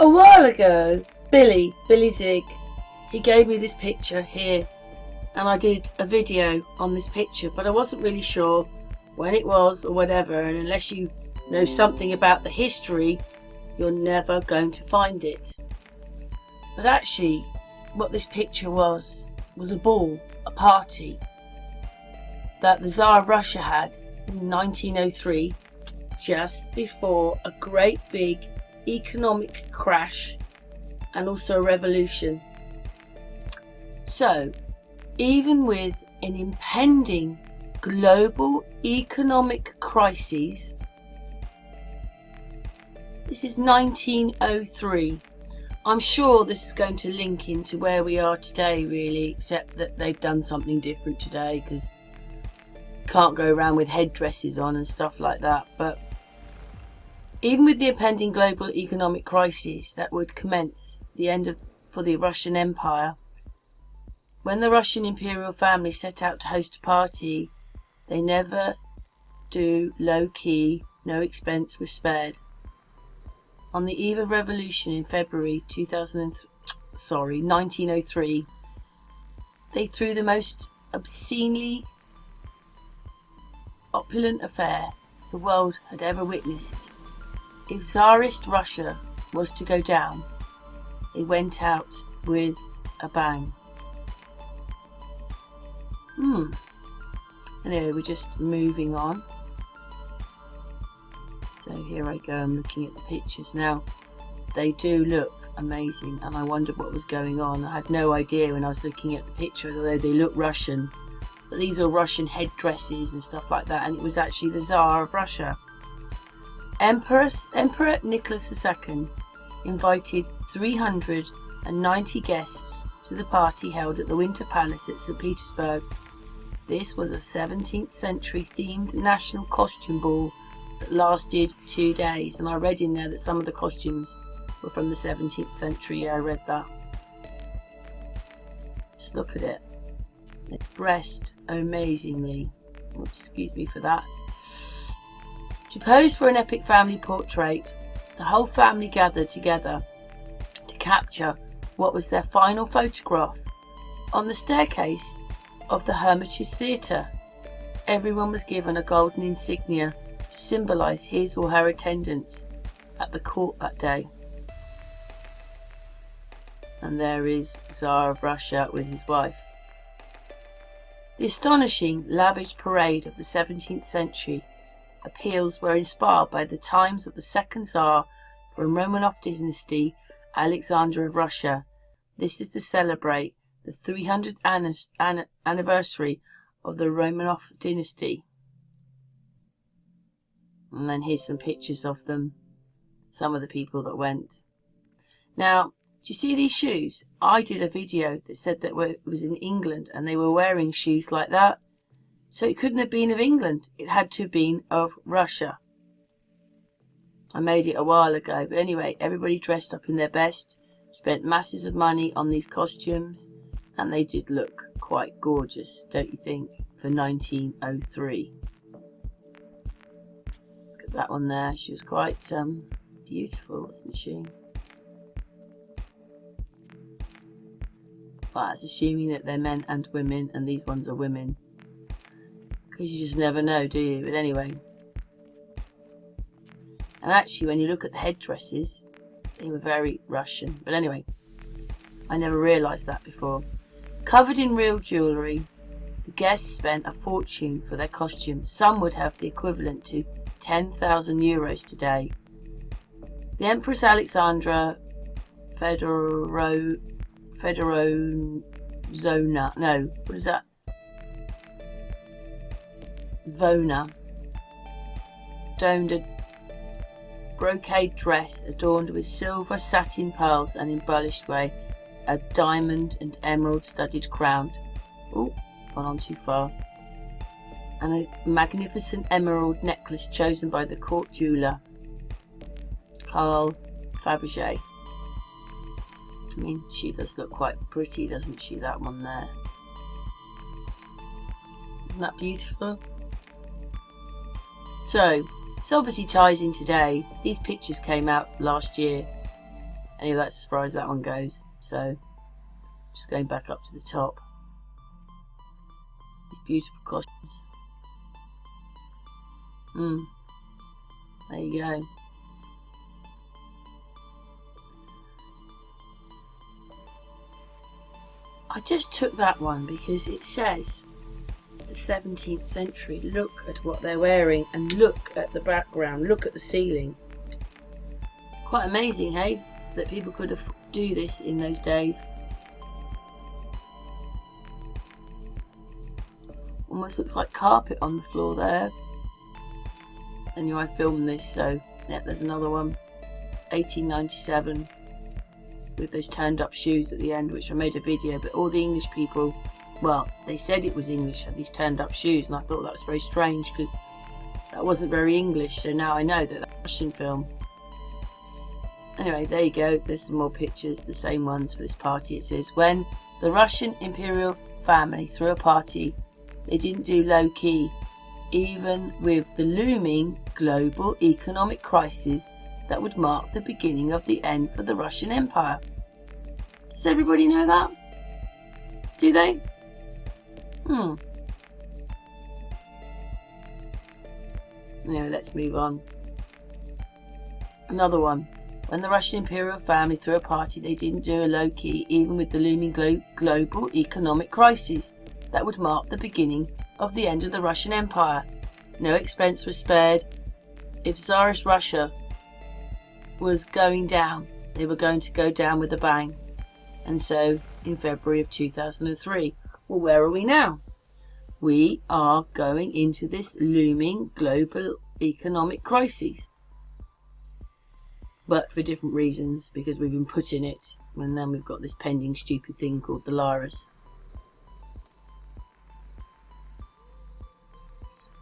A while ago, Billy Zig, he gave me this picture here, and I did a video on this picture, but I wasn't really sure when it was or whatever, and unless you know something about the history, you're never going to find it. But actually, what this picture was a ball, a party, that the Tsar of Russia had in 1903, just before a great big economic crash and also a revolution. So, even with an impending global economic crisis, this is 1903. I'm sure this is going to link into where we are today, really, except that they've done something different today, because can't go around with headdresses on and stuff like that. But even with the impending global economic crisis that would commence the end for the Russian Empire, when the Russian imperial family set out to host a party, they never do low-key, no expense was spared. On the eve of revolution in February 1903, they threw the most obscenely opulent affair the world had ever witnessed. If Tsarist Russia was to go down, they went out with a bang. Anyway, we're just moving on. So here I go, I'm looking at the pictures now. They do look amazing, and I wondered what was going on. I had no idea when I was looking at the picture, although they look Russian. But these are Russian headdresses and stuff like that, and it was actually the Tsar of Russia. Emperor Nicolas II invited 390 guests to the party held at the Winter Palace at St. Petersburg. This was a 17th century themed national costume ball that lasted 2 days, and I read in there that some of the costumes were from the 17th century. Yeah, I read that. Just look at it. They're dressed amazingly. Oops, excuse me for that. To pose for an epic family portrait, the whole family gathered together to capture what was their final photograph on the staircase of the Hermitage Theatre. Everyone was given a golden insignia to symbolise his or her attendance at the court that day. And there is Tsar of Russia with his wife. The astonishing, lavish parade of the 17th century appeals were inspired by the times of the second Tsar from Romanov dynasty, Alexander of Russia. This is to celebrate the 300th anniversary of the Romanov dynasty. And then here's some pictures of them, some of the people that went. Now, do you see these shoes? I did a video that said that it was in England and they were wearing shoes like that. So it couldn't have been of England. It had to have been of Russia. I made it a while ago. But anyway, everybody dressed up in their best, spent masses of money on these costumes, and they did look quite gorgeous, don't you think, for 1903. Look at that one there. She was quite beautiful, wasn't she? But that's assuming that they're men and women, and these ones are women. Because you just never know, do you? But anyway. And actually, when you look at the headdresses, they were very Russian. But anyway, I never realised that before. Covered in real jewellery, the guests spent a fortune for their costumes. Some would have the equivalent to 10,000 euros today. The Empress Alexandra Vona donned a brocade dress adorned with silver satin pearls and embellished with a diamond and emerald studded crown. Oh, gone on too far. And a magnificent emerald necklace chosen by the court jeweller Carl Fabergé. I mean, she does look quite pretty, doesn't she, that one there? Isn't that beautiful? So, this obviously ties in today. These pictures came out last year. Anyway, that's as far as that one goes. So, just going back up to the top. These beautiful costumes. There you go. I just took that one because it says it's the 17th century. Look at what they're wearing and look at the background. Look at the ceiling. Quite amazing, hey? That people could do this in those days. Almost looks like carpet on the floor there. Anyway, I filmed this, so yeah, there's another one. 1897 with those turned up shoes at the end, which I made a video, but all the English people, well, they said it was English, these turned up shoes, and I thought that was very strange because that wasn't very English, so now I know that that's a Russian film. Anyway, there you go, there's some more pictures, the same ones for this party. It says, when the Russian imperial family threw a party, they didn't do low key, even with the looming global economic crisis that would mark the beginning of the end for the Russian Empire. Does everybody know that? Do they? Anyway, let's move on. Another one. When the Russian imperial family threw a party, they didn't do a low key, even with the looming global economic crisis that would mark the beginning of the end of the Russian Empire. No expense was spared. If Tsarist Russia was going down, they were going to go down with a bang. And so, in February of 2003, well, where are we now? We are going into this looming global economic crisis. But for different reasons, because we've been put in it, and then we've got this pending stupid thing called the virus.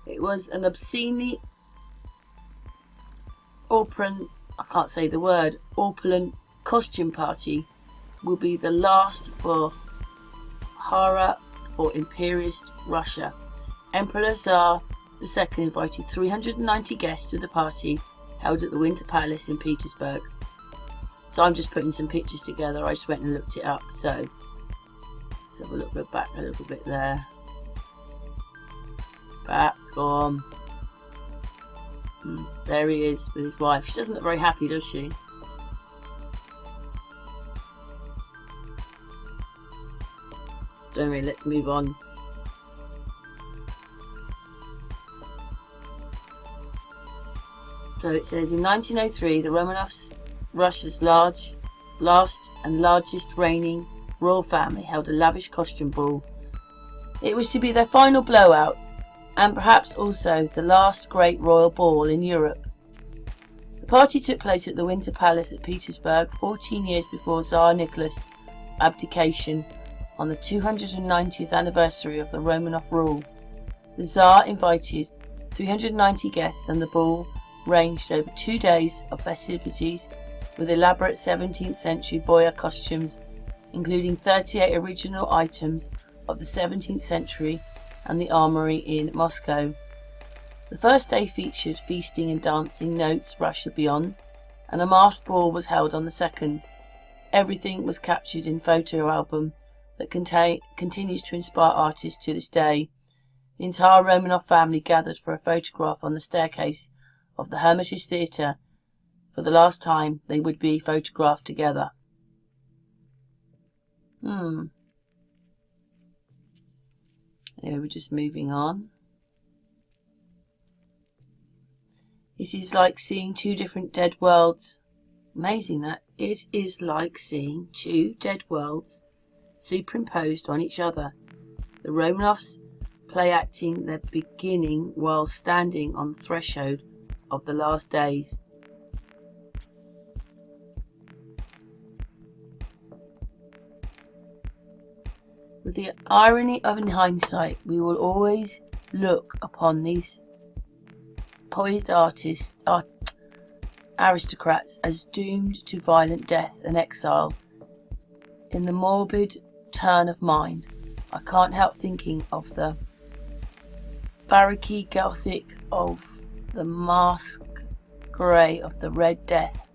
It was an obscenely opulent, I can't say the word, opulent costume party will be the last for horror for imperialist Russia. Emperor Tsar II invited 390 guests to the party held at the Winter Palace in Petersburg. So I'm just putting some pictures together. I just went and looked it up. So let's have a look back a little bit there. Back on. There he is with his wife. She doesn't look very happy, does she? Don't worry, let's move on. So it says, in 1903, the Romanovs, Russia's last and largest reigning royal family, held a lavish costume ball. It was to be their final blowout, and perhaps also the last great royal ball in Europe. The party took place at the Winter Palace at Petersburg 14 years before Tsar Nicolas' abdication on the 290th anniversary of the Romanov rule. The Tsar invited 390 guests, and the ball ranged over 2 days of festivities with elaborate 17th century boyar costumes, including 38 original items of the 17th century and the armory in Moscow. The first day featured feasting and dancing, notes, Russia Beyond, and a masked ball was held on the second. Everything was captured in photo album that continues to inspire artists to this day. The entire Romanov family gathered for a photograph on the staircase of the Hermitage Theatre. For the last time, they would be photographed together. Anyway, we're just moving on. This is like seeing two different dead worlds. Amazing that. It is like seeing two dead worlds superimposed on each other. The Romanovs play acting their beginning while standing on the threshold of the last days. With the irony of in hindsight, we will always look upon these poised aristocrats as doomed to violent death and exile. In the morbid turn of mind, I can't help thinking of the baroque Gothic, of the mask grey of the Red Death,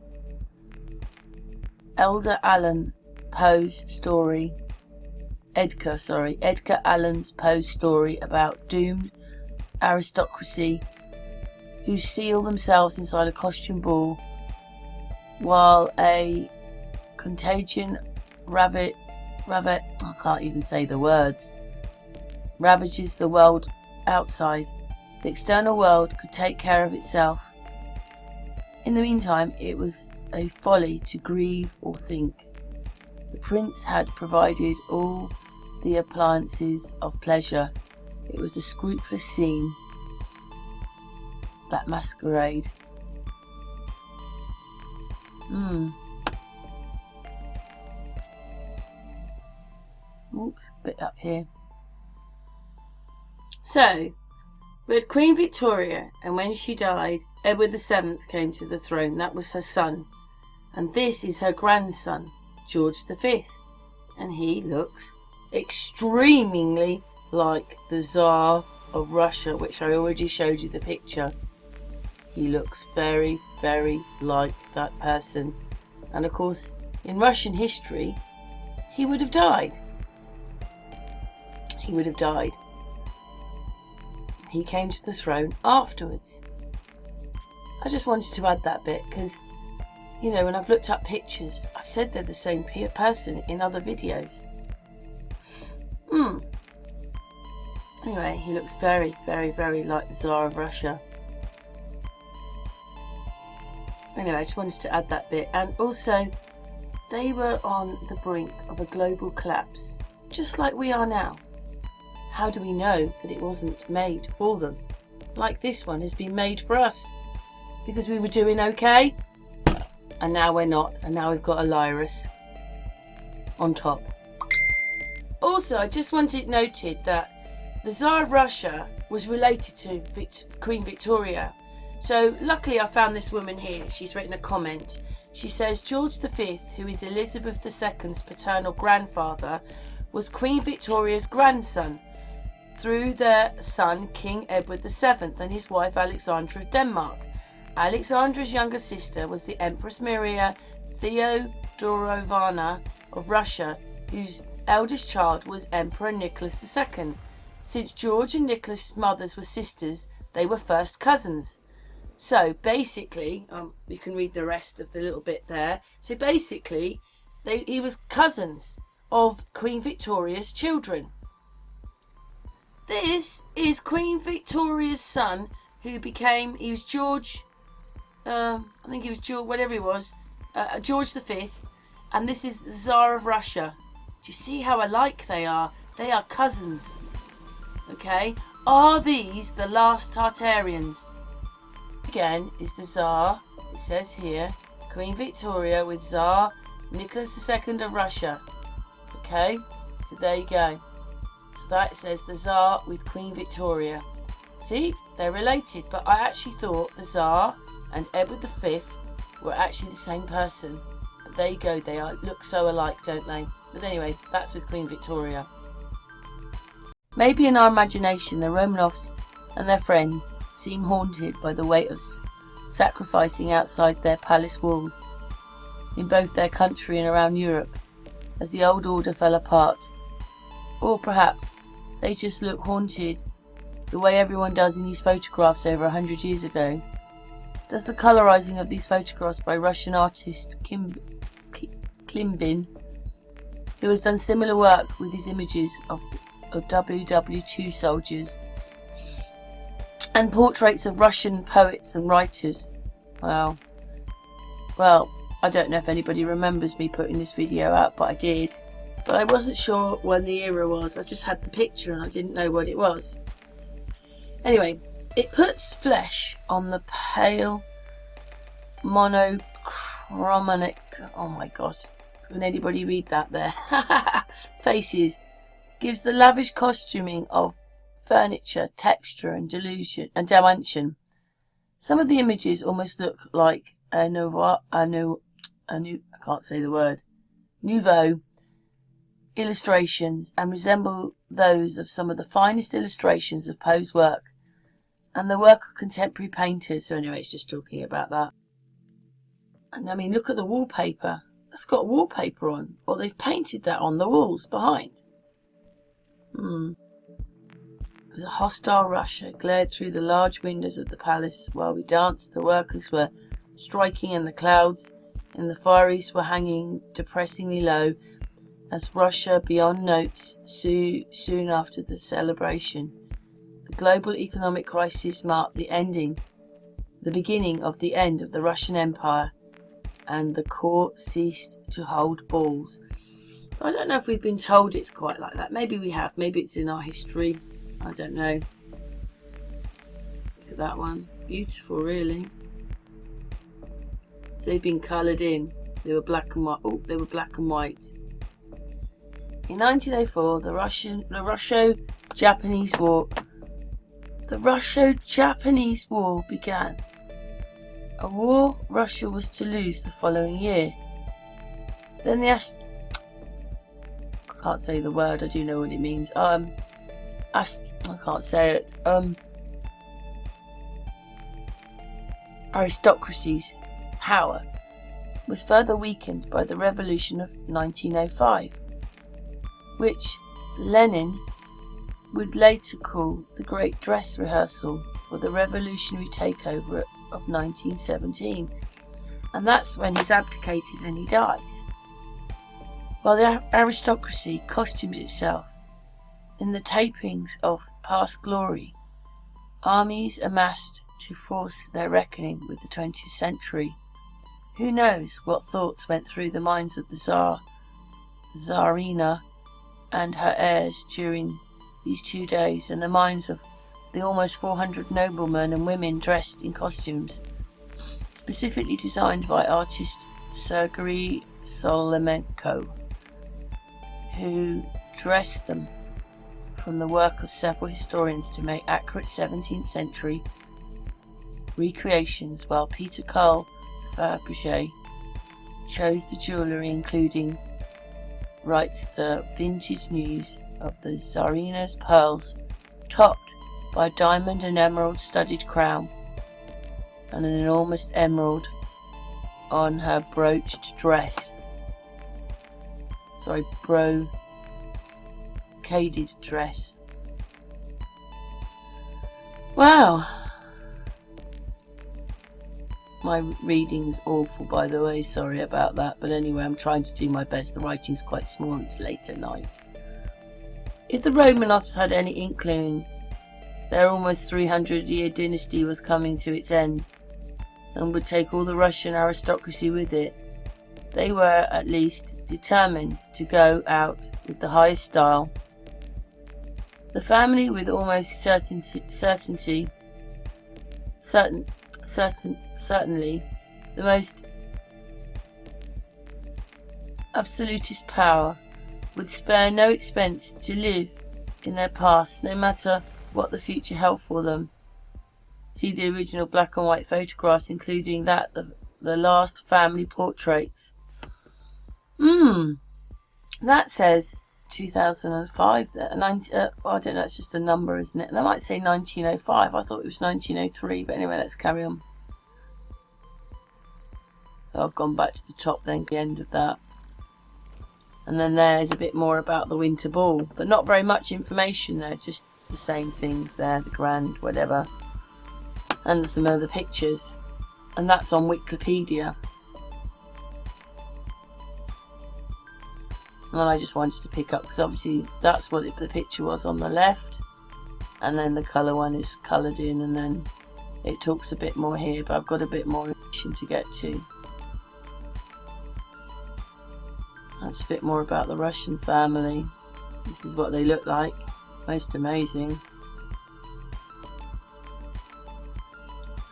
Edgar Allan's Poe's story about doomed aristocracy who seal themselves inside a costume ball while a contagion I can't even say the words, ravages the world outside. The external world could take care of itself. In the meantime, it was a folly to grieve or think. The prince had provided all the appliances of pleasure. It was a scrupulous scene, that masquerade. Oops, a bit up here. So, we had Queen Victoria, and when she died, Edward VII came to the throne. That was her son. And this is her grandson, George V. And he looks extremely like the Tsar of Russia, which I already showed you the picture. He looks very, very like that person. And of course, in Russian history, he would have died. He would have died. He came to the throne afterwards. I just wanted to add that bit because, you know, when I've looked up pictures, I've said they're the same person in other videos. Anyway, he looks very, very, very like the Tsar of Russia. Anyway, I just wanted to add that bit. And also, they were on the brink of a global collapse, just like we are now. How do we know that it wasn't made for them? Like this one has been made for us. Because we were doing okay. And now we're not. And now we've got a Lyrus on top. Also, I just wanted it noted that the Tsar of Russia was related to Queen Victoria. So luckily I found this woman here. She's written a comment. She says George V, who is Elizabeth II's paternal grandfather, was Queen Victoria's grandson through their son King Edward VII and his wife Alexandra of Denmark. Alexandra's younger sister was the Empress Maria Theodorovna of Russia, whose eldest child was Emperor Nicolas II. Since George and Nicholas' mothers were sisters, they were first cousins. So basically, you can read the rest of the little bit there. So basically, he was cousins of Queen Victoria's children. This is Queen Victoria's son, he was George, I think he was George, whatever he was, George V, and this is the Tsar of Russia. Do you see how alike they are? They are cousins. Okay, are these the last Tartarians? Again, is the Tsar, it says here, Queen Victoria with Tsar Nicholas II of Russia. Okay, so there you go. So that says the Tsar with Queen Victoria. See, they're related, but I actually thought the Tsar and Edward V were actually the same person. But there you go, they look so alike, don't they? But anyway, that's with Queen Victoria. Maybe in our imagination, the Romanovs and their friends seem haunted by the weight of sacrificing outside their palace walls in both their country and around Europe as the old order fell apart. Or perhaps they just look haunted the way everyone does in these photographs over 100 years ago. Does the colorizing of these photographs by Russian artist Klimbin, who has done similar work with these images of WW2 soldiers and portraits of Russian poets and writers. Well, I don't know if anybody remembers me putting this video out, but I did. But I wasn't sure when the era was. I just had the picture and I didn't know what it was. Anyway, it puts flesh on the pale monochromatic. Oh my god. Can anybody read that there? Faces. Gives the lavish costuming of furniture, texture and dimension. Some of the images almost look like nouveau illustrations and resemble those of some of the finest illustrations of Poe's work and the work of contemporary painters. So anyway, it's just talking about that. And I mean, look at the wallpaper. That's got wallpaper on, or they've painted that on the walls behind. It was a hostile Russia glared through the large windows of the palace. While we danced, the workers were striking and the clouds in the Far East were hanging depressingly low as Russia beyond notes soon after the celebration. The global economic crisis marked the beginning of the end of the Russian Empire, and the court ceased to hold balls. I don't know if we've been told it's quite like that. Maybe we have. Maybe it's in our history. I don't know. Look at that one. Beautiful, really. So they've been coloured in. They were black and white. Oh, they were black and white. In 1904, the Russo-Japanese War began. A war Russia was to lose the following year. Then I can't say the word, I do know what it means. I can't say it. Aristocracy's power was further weakened by the revolution of 1905, which Lenin would later call the Great Dress Rehearsal for the revolutionary takeover of 1917, and that's when he's abdicated and he dies. While the aristocracy costumes itself in the tapings of past glory, armies amassed to force their reckoning with the 20th century. Who knows what thoughts went through the minds of the Tsar, Tsarina, and her heirs during these 2 days, and the minds of the almost 400 noblemen and women dressed in costumes specifically designed by artist Sergei Solomenko, who dressed them from the work of several historians to make accurate 17th century recreations, while Peter Carl Fabergé chose the jewellery, including, writes the Vintage News, of the Tsarina's pearls, topped by a diamond and emerald studded crown, and an enormous emerald on her brocaded dress. Wow. My reading's awful, by the way, sorry about that, but anyway, I'm trying to do my best. The writing's quite small and it's late at night. If the Romanovs had any inkling their almost 300-year dynasty was coming to its end and would take all the Russian aristocracy with it, they were at least determined to go out with the highest style. The family, with almost certainly the most absolutist power, would spare no expense to live in their past, no matter what the future held for them. See the original black and white photographs, including that of the last family portraits. That says 2005 there. I don't know, it's just a number, isn't it? They might say 1905. I thought it was 1903, but anyway, let's carry on. So I've gone back to the top then, the end of that. And then there's a bit more about the Winter Ball, but not very much information there, just the same things there, the grand whatever. And some other pictures. And that's on Wikipedia. And I just wanted to pick up, because obviously that's what the picture was on the left. And then the colour one is coloured in, and then it talks a bit more here, but I've got a bit more information to get to. That's a bit more about the Russian family. This is what they look like. Most amazing.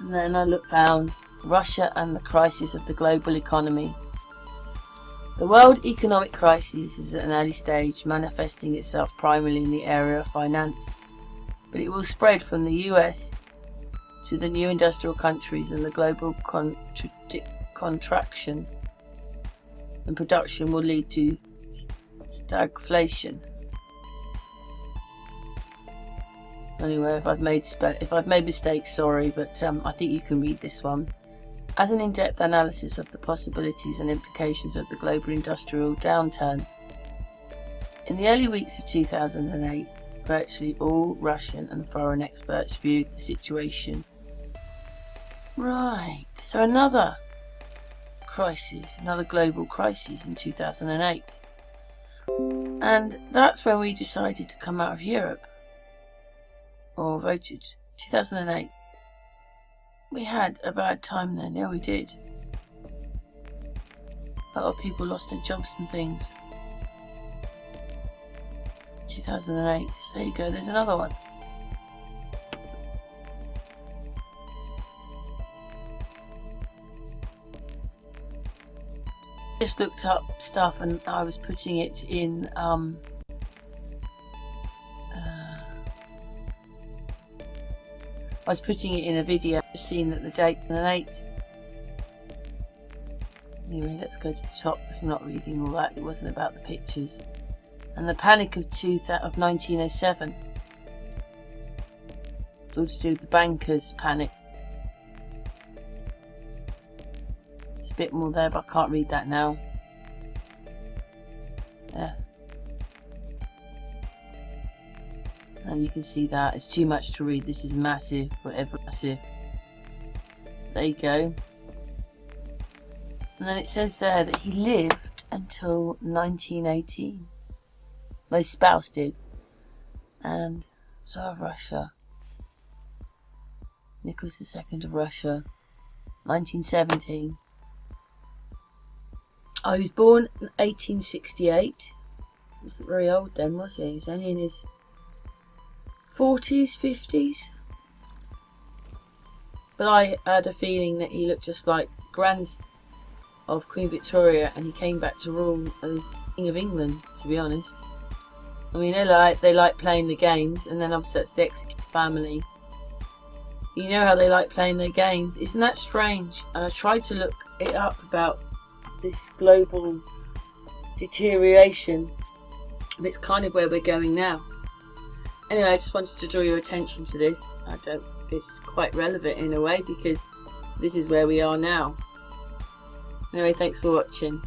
And then I found Russia and the crisis of the global economy. The world economic crisis is at an early stage, manifesting itself primarily in the area of finance, but it will spread from the US to the new industrial countries, and the global contraction and production will lead to stagflation. Anyway, if I've made mistakes, sorry, but I think you can read this one. as an in-depth analysis of the possibilities and implications of the global industrial downturn. In the early weeks of 2008, virtually all Russian and foreign experts viewed the situation. Right, so another crisis, another global crisis in 2008. And that's when we decided to come out of Europe, or voted. 2008. We had a bad time then, yeah we did. A lot of people lost their jobs and things. 2008, so there you go, there's another one. Just looked up stuff and I was putting it in a video, just seeing that the date 2008. Anyway, let's go to the top because I'm not reading all that. It wasn't about the pictures. And the panic of 1907. It's all to do with the bankers' panic. It's a bit more there, but I can't read that now. Yeah. And you can see that it's too much to read. This is massive, whatever massive. There you go. And then it says there that he lived until 1918. Well, his spouse did. And Tsar of Russia, Nicolas II of Russia, 1917. Oh, he was born in 1868. He wasn't very old then, was he? He was only in his 40s, 50s. But I had a feeling that he looked just like grandson of Queen Victoria, and he came back to rule as King of England, to be honest. I mean, they like playing the games, and then obviously that's the executive family. You know how they like playing their games. Isn't that strange? And I tried to look it up about this global deterioration, but it's kind of where we're going now. Anyway, I just wanted to draw your attention to this. It's quite relevant in a way because this is where we are now. Anyway, thanks for watching.